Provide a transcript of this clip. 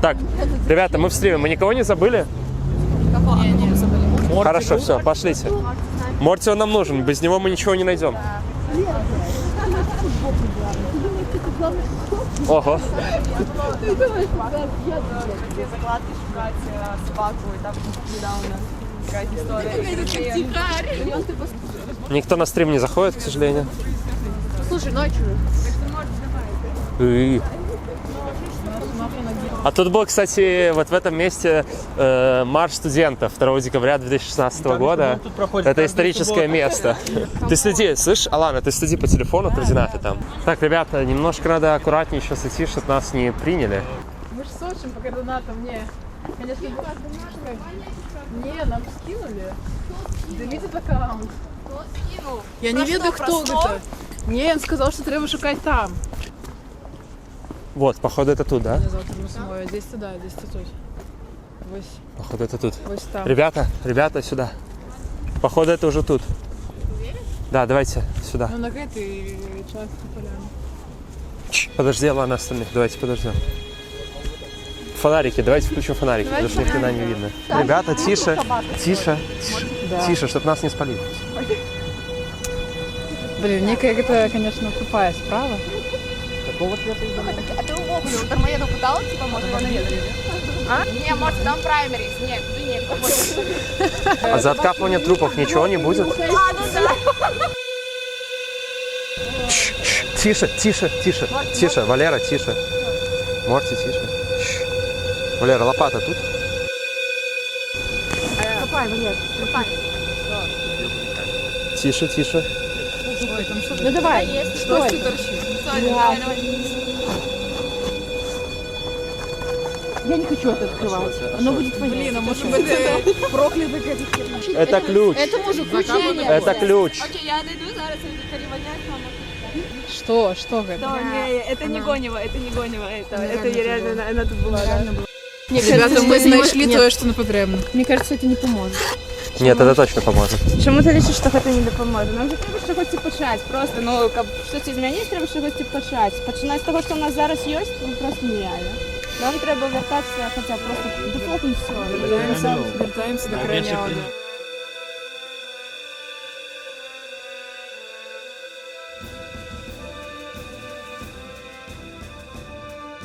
Так, ребята, мы в стриме. Мы никого не забыли? Кого? Не забыли. Хорошо, все, пошлите. Морти он нам нужен, без него мы ничего не найдем. Ого. Закладки шукать собаку, и там недавно какая-то история. Никто на стрим не заходит, к сожалению. Слушай, ночью. А тут был, кстати, вот в этом месте марш студентов 2 декабря 2016 года. Это историческое место. Ты следи, слышь, Алана, ты следи по телефону, координаты там. Так, ребята, немножко надо аккуратнее сейчас идти, чтобы нас не приняли. Мы же сочим по координатам, не. Конечно, не, нам скинули. Деліть аккаунт. Я не ведаю, хто это. Не, він сказав, що треба шукати там. Вот, походу это тут, да? Я завтра на самое. Здесь туда, здесь тут. Вось, Походу это тут. вось там. Ребята, сюда. Походу это уже тут. Да, давайте сюда. Ну, на этой части поляны. Подожди, Алана, остальных, давайте подождем. Фонарики, давайте включим фонарики, потому что ни хрена не видно. Ребята, тише, тише, чтобы нас не спалили. Блин, некая это, конечно, тупая справа. А ти у Вогулю у Дармоєду питала, типа, може вони є? А? Ні, може там праймеріс. Ні, туди ні. А за откапывание трупов ничего не будет? А, ну да. Тише, Валера, тише. Морти, тише. Валера, лопата тут? Копай, Валер, копай. Тише. Ой, там что-то. Ну давай, Что стой. ты торчишь? Давай, давай. Я не хочу это открывать. Оно будет вонять. Блин, а может быть это проклятый какой-то. Это ключ. Это мужик, ключение. Это ключ. Окей, я дойду зараз, переводять мама. Что это? Да, не, это не Гонева, это я реально, она тут была, да. Мне Ребята, мы знайшли то, что нам потрібно. Мне кажется, это не поможет. Нет, это точно поможет. Чому ти вирішиш, що це не допоможе? Нам же треба щось почати, просто, ну, щось змінити, треба щось почати. Починати з того, що у нас зараз є, ну, просто нереально. Нам треба вертатися, хоча б просто дефолтнути все. Вертаемся до крайнего.